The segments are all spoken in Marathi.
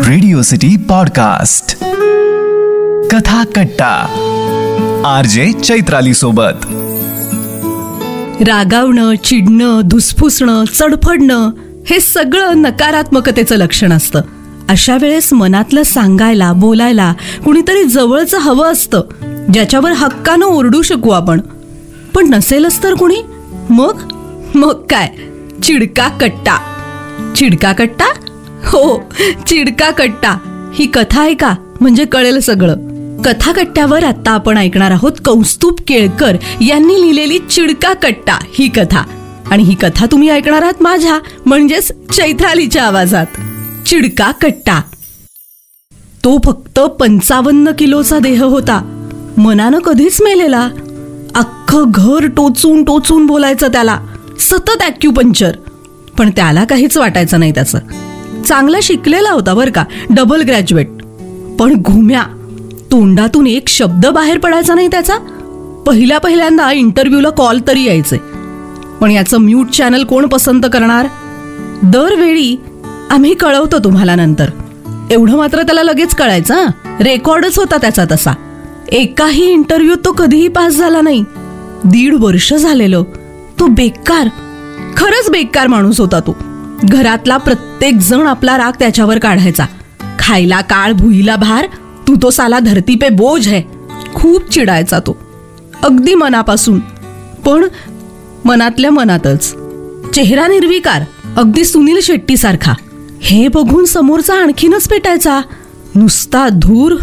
रेडिओ सिटी पॉडकास्ट कथा कट्टा RJ चैत्राली सोबत. रागावणं, चिडणं, धुसफुसणं, चडफडणं हे सगळं नकारात्मकतेचं लक्षण असतं. अशा वेळेस मनातलं सांगायला, बोलायला कुणीतरी जवळचं हवं असतं, ज्याच्यावर हक्कानं ओरडू शकू आपण. पण नसेलच तर कुणी, मग काय, चिडका कट्टा. चिडका कट्टा? हो, चिडका कट्टा. ही कथा आहे का म्हणजे कळेल सगळं. कथा कट्ट्यावर आता आपण ऐकणार आहोत कौस्तुभ केळकर यांनी लिहिलेली चिडका कट्टा ही कथा. आणि ही कथा तुम्ही ऐकणार आहात माझ्या म्हणजेच चैत्रालीच्या आवाजात. चिडका कट्टा. तो फक्त 55 किलोचा देह होता. मनानं कधीच मेलेला. अख्खं घर टोचून टोचून बोलायचं त्याला, सतत ॲक्युपंक्चर. पण त्याला काहीच वाटायचं नाही त्याचं. चांगला शिकलेला होता बरं का, डबल ग्रॅज्युएट. पण घुम्या, तोंडातून एक शब्द बाहेर पडायचा नाही त्याचा. पहिल्यांदा इंटरव्ह्यूला कॉल तरी यायचे, पण याचं म्यूट चॅनल कोण पसंत करणार. दरवेळी आम्ही कळवतो तुम्हाला नंतर, एवढं मात्र त्याला लगेच कळायचं. रेकॉर्डच होता त्याचा तसा. एकाही इंटरव्ह्यू तो कधीही पास झाला नाही. 1.5 वर्ष झालेलं. तो बेकार, खरंच बेकार माणूस होता तो. घरातला प्रत्येक जण आपला राग त्याच्यावर काढायचा. खायला काळ, भुईला भार, तू तो साला धरती पे बोझ है. खूप चिडायचा तो, अगदी मनापासून. पण मनातल्या मनातच. चेहरा निर्विकार, अगदी सुनील शेट्टी सारखा. हे बघून समोरचा आणखीनच पेटायचा. नुसता धूर.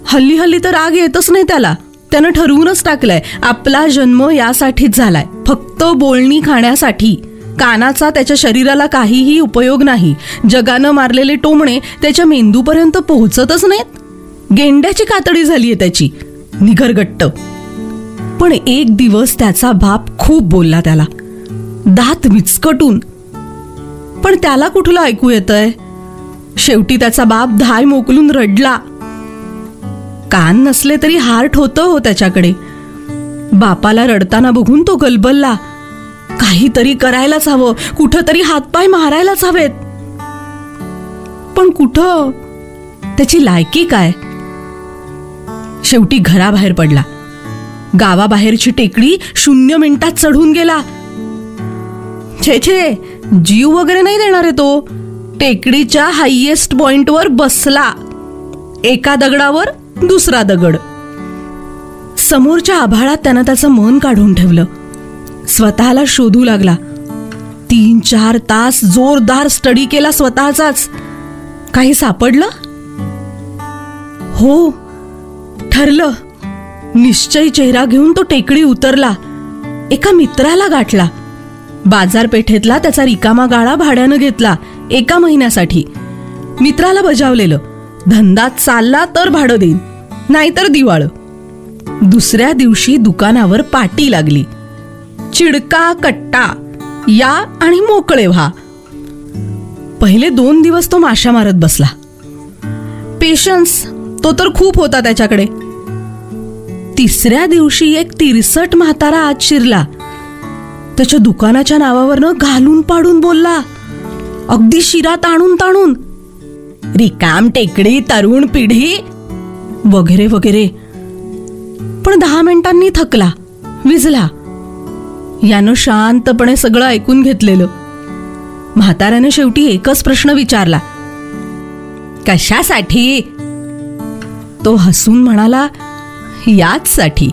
हल्ली तर राग येतच नाही त्याला. त्यानं ठरवूनच टाकलंय, आपला जन्म यासाठीच झालाय, फक्त बोलणी खाण्यासाठी. कानाचा त्याच्या शरीराला काहीही उपयोग नाही. जगानं मारलेले टोमणे त्याच्या मेंदूपर्यंत पोहोचतच नाहीत. गेंड्याची कातडी झालीये त्याची, निघरगट्ट. पण एक दिवस त्याचा बाप खूप बोलला त्याला, दात विचकटून. पण त्याला कुठलं ऐकू येतंय. शेवटी त्याचा बाप धाय मोकलून रडला. कान नसले तरी हार्ट होतं हो त्याच्याकडे. बापाला रडताना बघून तो गलबलला. काहीतरी करायलाच हवं, कुठं तरी हातपाय मारायलाच हवेत. पण कुठं, त्याची लायकी काय. शेवटी घराबाहेर पडला. गावाबाहेरची टेकडी 0 मिनिटात चढून गेला. छे, जीव वगैरे नाही देणार आहे तो. टेकडीच्या हायएस्ट पॉइंटवर बसला. एका दगडावर दुसरा दगड. समोरच्या आभाळात त्यानं त्याचं मन काढून ठेवलं. स्वतःला शोधू लागला. 3-4 तास जोरदार स्टडी केला स्वतःचाच. काही सापडलं? हो, ठरलं. निश्चय चेहरा घेऊन तो टेकडी उतरला. एका मित्राला गाठला. बाजारपेठेतला त्याचा रिकामा गाळा भाड्यानं घेतला 1 महिन्यासाठी. मित्राला बजावलेलं, धंदा चालला तर भाडं देईन, नाहीतर दिवाळं. दुसऱ्या दिवशी दुकानावर पाटी लागली, चिडका कट्टा या आणि मोकळे व्हा. पहिले 2 दिवस तो माशा मारत बसला. पेशन्स तो तर खूप होता त्याच्याकडे. तिसऱ्या दिवशी एक 63 म्हातारा आत शिरला. त्याच्या दुकानाच्या नावावरनं घालून पाडून बोलला, अगदी शिरा ताणून ताणून, रिकाम टेकडी, तरुण पिढी वगैरे वगैरे. पण 10 मिनिटांनी थकला, विझला. यानं शांतपणे सगळं ऐकून घेतलेलं. म्हाताऱ्यानं शेवटी एकच प्रश्न विचारला, कशासाठी. तो हसून म्हणाला, याचसाठी.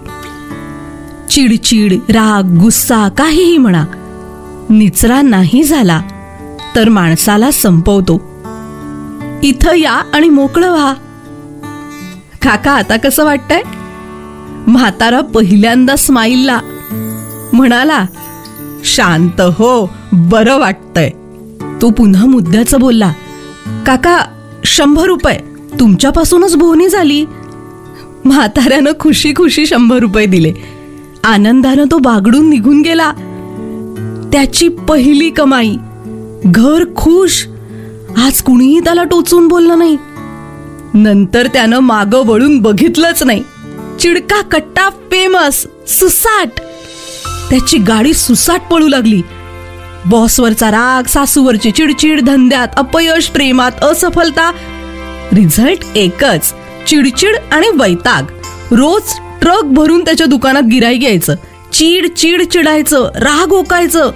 चिडचिड, राग, गुस्सा काहीही म्हणा, निचरा नाही झाला तर माणसाला संपवतो. इथं या आणि मोकळं व्हा. काका, आता कसं वाटतंय. म्हातारा पहिल्यांदा स्माईलला, म्हणाला, शांत हो, बरं वाटतंय. तो पुन्हा मुद्द्याचं बोलला, काका 100 रुपये, तुमच्यापासूनच बोहणी झाली. म्हाताऱ्यानं खुशी खुशी 100 रुपये दिले. आनंदानं तो बागडून निघून गेला. त्याची पहिली कमाई. घर खुश. आज कुणीही त्याला टोचून बोललं नाही. नंतर त्यानं मागं वळून बघितलंच नाही. चिडका कट्टा फेमस, सुसाट. त्याची गाडी सुसाट पळू लागली. बॉसवरचा राग, सासूवरची चिडचिड, धंद्यात अपयश, प्रेमात असफलता, रिझल्ट एकच, चिडचिड आणि वैताग. रोज ट्रक भरून त्याच्या दुकानात गिऱ्हाईक यायचं. चिड चिड चिडायचं, राग ओकायचं.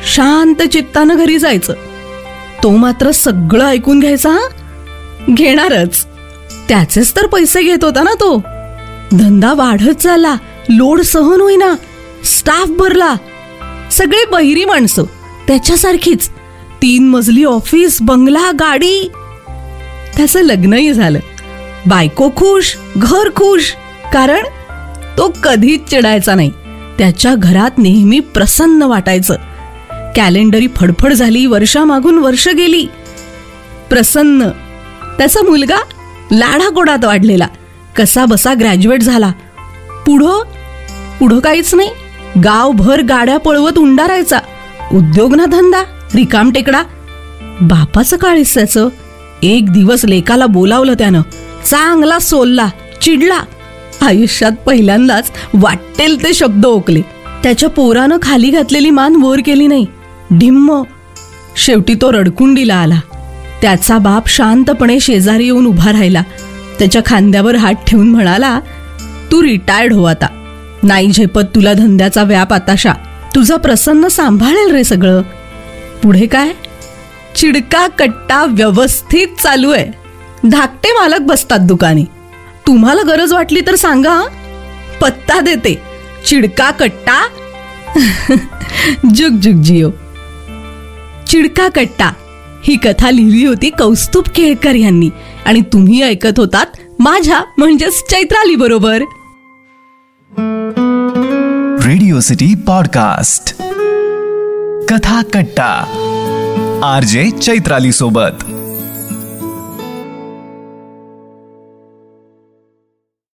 शांत चित्तानं घरी जायचं. तो मात्र सगळं ऐकून घ्यायचा. घेणारच, त्याचेच तर पैसे घेत होता ना तो. धंदा वाढत चालला, लोड सहन होईना, स्टाफ भरला, सगळे बहिरी माणसं त्याच्यासारखीच. 3 मजली ऑफिस, बंगला, गाडी. त्याचं लग्नही झालं. बायको खुश, घर खुश. कारण तो कधीच चिडायचा नाही. त्याच्या घरात नेहमी प्रसन्न वाटायचं. कॅलेंडरी फडफड झाली, वर्षामागून वर्ष गेली. प्रसन्न. त्याचा मुलगा लाडाकोडात वाढलेला, कसा बसा ग्रॅज्युएट झाला. पुढं काहीच नाही. गावभर गाड्या पळवत उंडारायचा. उद्योग ना धंदा, रिकाम टेकडा. बापाचं काळीच त्याचं. एक दिवस लेकाला बोलावलं त्यानं. चांगला सोलला, चिडला. आयुष्यात पहिल्यांदाच वाटेल ते शब्द ओकले. त्याच्या पोरानं खाली घातलेली मान वर केली नाही. ढिम्म. शेवटी तो रडकुंडीला आला. त्याचा बाप शांतपणे शेजारी येऊन उभा राहिला. त्याच्या खांद्यावर हात ठेवून म्हणाला, तू रिटायर्ड हो आता. नाही झेपत तुला धंद्याचा व्याप आताशा. तुझा प्रसन्न सांभाळेल रे सगळं. पुढे काय? चिडका कट्टा व्यवस्थित चालू आहे. धाकटे मालक बसतात दुकानी. तुम्हाला गरज वाटली तर सांगा, पत्ता देते. चिडका कट्टा. जुग जुग जिओ. चिडका कट्टा ही कथा लिहिली होती कौस्तुभ केळकर यांनी आणि तुम्ही ऐकत होतात माझ्या म्हणजेच चैत्राली बरोबर. रेडिओ सिटी पॉडकास्ट कथा कट्टा RJ चैत्राली सोबत.